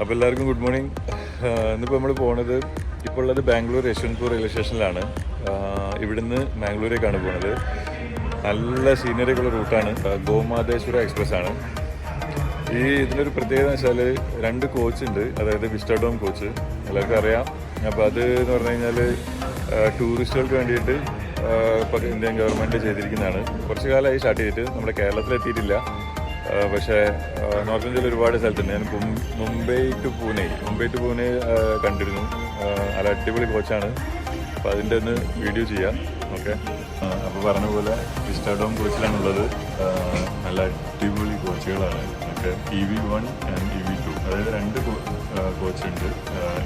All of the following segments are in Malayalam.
അപ്പോൾ എല്ലാവർക്കും ഗുഡ് മോർണിംഗ്. ഇന്നിപ്പോൾ നമ്മൾ പോകുന്നത് ഇപ്പോൾ ഉള്ളത് ബാംഗ്ലൂർ യശ്വന്ത്പൂർ റെയിൽവേ സ്റ്റേഷനിലാണ്. ഇവിടുന്ന് ബാംഗ്ലൂരേക്കാണ് പോകുന്നത്. നല്ല സീനറിയൊക്കെയുള്ള റൂട്ടാണ്. ഗോമാതേശ്വര എക്സ്പ്രസ് ആണ്. ഇതിനൊരു പ്രത്യേകത എന്ന് വെച്ചാൽ 2 കോച്ച് ഉണ്ട്, അതായത് വിസ്റ്റഡോം കോച്ച് എല്ലാവർക്കും അറിയാം. അപ്പോൾ അത് എന്ന് പറഞ്ഞു കഴിഞ്ഞാൽ ടൂറിസ്റ്റുകൾക്ക് വേണ്ടിയിട്ട് ഇപ്പോൾ ഇന്ത്യൻ ഗവൺമെൻറ് ചെയ്തിരിക്കുന്നതാണ്. കുറച്ച് കാലമായി സ്റ്റാർട്ട് ചെയ്തിട്ട് നമ്മുടെ കേരളത്തിലെത്തിയിട്ടില്ല. പക്ഷേ നോർത്ത് ഇന്ത്യയിൽ ഒരുപാട് സ്ഥലത്തുണ്ട്. ഞാൻ മുംബൈ ടു പൂനെ കണ്ടിരുന്നു. നല്ല അടിപൊളി കോച്ചാണ്. അപ്പോൾ അതിൻ്റെ ഒന്ന് വീഡിയോ ചെയ്യാം. ഓക്കെ, അപ്പോൾ പറഞ്ഞ പോലെ വിസ്റ്റഡോം കോച്ചിലാണുള്ളത്. നല്ല അടിപൊളി കോച്ചുകളാണ്. ഓക്കെ, EV1 ആൻഡ് EV2, അതായത് 2 കോച്ചുണ്ട്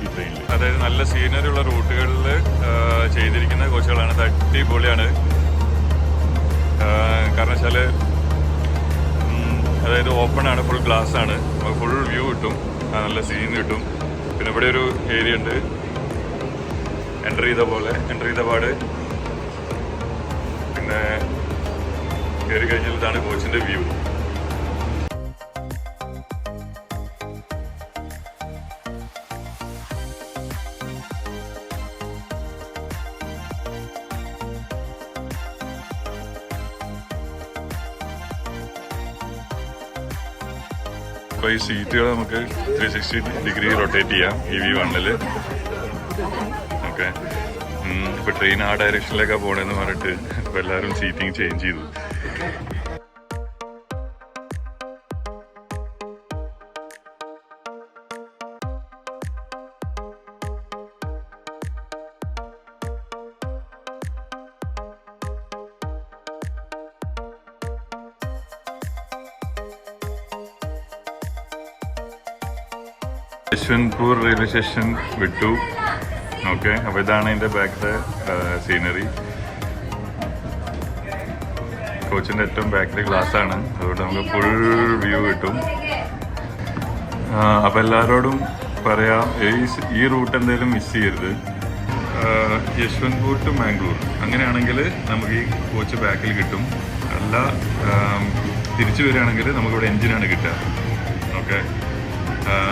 ഈ ട്രെയിനിൽ. അതായത് നല്ല സീനറി ഉള്ള റൂട്ടുകളിൽ ചെയ്തിരിക്കുന്ന കോച്ചുകളാണ്. അത് അടിപൊളിയാണ്. കാരണം വെച്ചാൽ അതായത് ഓപ്പൺ ആണ്, ഫുൾ ഗ്ലാസ് ആണ്, ഫുൾ വ്യൂ കിട്ടും, നല്ല സീൻ കിട്ടും. പിന്നെ ഇവിടെ ഒരു ഏരിയ ഉണ്ട്, എൻ്റർ ചെയ്ത പാട്. പിന്നെ കയറി കഴിഞ്ഞാൽ ഇതാണ് കോച്ചിൻ്റെ വ്യൂ. അപ്പോൾ ഈ സീറ്റുകൾ നമുക്ക് 360 ഡിഗ്രി റൊട്ടേറ്റ് ചെയ്യാം EV1. ഓക്കെ, ഇപ്പോൾ ട്രെയിൻ ആ ഡയറക്ഷനിലേക്കാണ് പോകണമെന്ന് പറഞ്ഞിട്ട് ഇപ്പോൾ എല്ലാവരും സീറ്റിംഗ് ചേഞ്ച് ചെയ്തു. യശ്വന്ത്പൂർ റെയിൽവേ സ്റ്റേഷൻ വിട്ടു. ഓക്കെ, അപ്പോൾ ഇതാണ് അതിൻ്റെ ബാക്കിലെ സീനറി. കോച്ചിൻ്റെ ഏറ്റവും ബാക്കിലെ ഗ്ലാസ് ആണ്, അതുകൊണ്ട് നമുക്ക് ഫുൾ വ്യൂ കിട്ടും. അപ്പോൾ എല്ലാവരോടും പറയാം, ഈ റൂട്ട് എന്തെങ്കിലും മിസ് ചെയ്യരുത്. യശ്വന്ത്പൂർ ടു മാംഗ്ലൂർ അങ്ങനെയാണെങ്കിൽ നമുക്ക് ഈ കോച്ച് ബാക്കിൽ കിട്ടും. അല്ല തിരിച്ചു വരികയാണെങ്കിൽ നമുക്കിവിടെ എൻജിനാണ് കിട്ടുക. ഓക്കെ,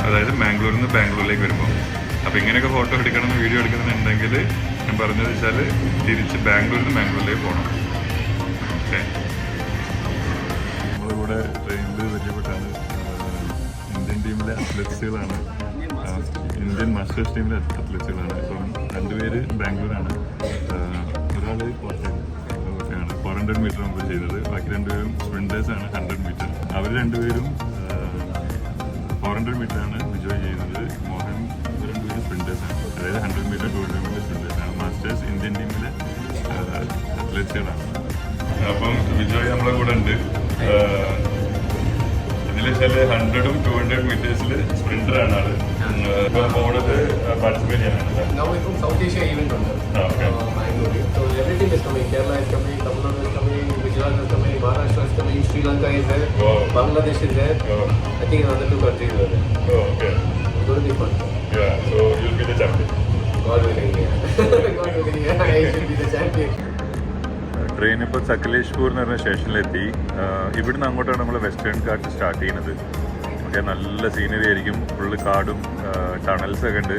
അതായത് മാംഗ്ലൂരിൽ നിന്ന് ബാംഗ്ലൂരിലേക്ക് വരുമ്പോൾ. അപ്പോൾ ഇങ്ങനെയൊക്കെ ഫോട്ടോ എടുക്കണം, വീഡിയോ എടുക്കണമെന്നുണ്ടെങ്കിൽ ഞാൻ പറഞ്ഞത് വെച്ചാൽ തിരിച്ച് ബാംഗ്ലൂരിൽ നിന്ന് മാംഗ്ലൂരിലേക്ക് പോകണം. ഓക്കെ, നമ്മളിവിടെ ട്രെയിനിൽ പരിചയപ്പെട്ടാണ് ഇന്ത്യൻ ടീമിലെ അത്ലറ്റ്സുകളാണ്, ഇന്ത്യൻ മാസ്റ്റേഴ്സ് ടീമിലെ അത്ലറ്റ്സുകളാണ്. ഇപ്പം 2 പേര് ബാംഗ്ലൂരാണ്, ഒരാൾ കോട്ടയാണ്. 400 മീറ്റർ നമ്മൾ ചെയ്തത്. ബാക്കി 2 പേരും സ്പ്രിൻറ്റേഴ്സാണ്, 100 മീറ്റർ. അവർ 2 പേരും 400 മീറ്ററാണ് വിജയ് ചെയ്യുന്നത്. മോഹൻ 2 പേരും സ്പ്രിൻറ്റേഴ്സാണ്, അതായത് 100 മീറ്റർ 200 മീറ്റർ സ്പ്രിൻറ്റേഴ്സാണ്. മാസ്റ്റേഴ്സ് ഇന്ത്യൻ ടീമിലെ അത്ലറ്റ്സുകളാണ്. അപ്പം വിജയ് നമ്മളെ കൂടെ ഉണ്ട്. ഇതിൽ ചില 100ഉം 200 മീറ്റേഴ്സിൽ സ്പ്രിൻറ്ററാണ് ആള്. ഇപ്പം പോണത് പാർട്ടിസിപ്പേറ്റ് ചെയ്യാനാണ്. സൗത്ത് ഏഷ്യ ഈവന്റ് ഉണ്ട് ബാംഗ്ലൂരിൽ. So everything is coming. Kerala is coming, Tamil Nadu is coming, Gujarat is coming, Maharashtra is coming, Sri Lanka is there, Bangladesh is there. I think another 2 countries are there. Oh, okay. It's going to be fun. Yeah, so you'll be the champion. God willing, yeah. God willing, yeah. I should be the champion. Train ഇപ്പോൾ സക്കലേഷ്പൂർ എന്ന് പറഞ്ഞ സ്റ്റേഷനിലെത്തി. ഇവിടുന്ന് അങ്ങോട്ടാണ് നമ്മൾ വെസ്റ്റേൺ ഘാട്ട് സ്റ്റാർട്ട് ചെയ്യുന്നത്. ഓക്കെ, നല്ല സീനറി ആയിരിക്കും, ഫുള്ള് കാടും ടണൽസൊക്കെ ഉണ്ട്.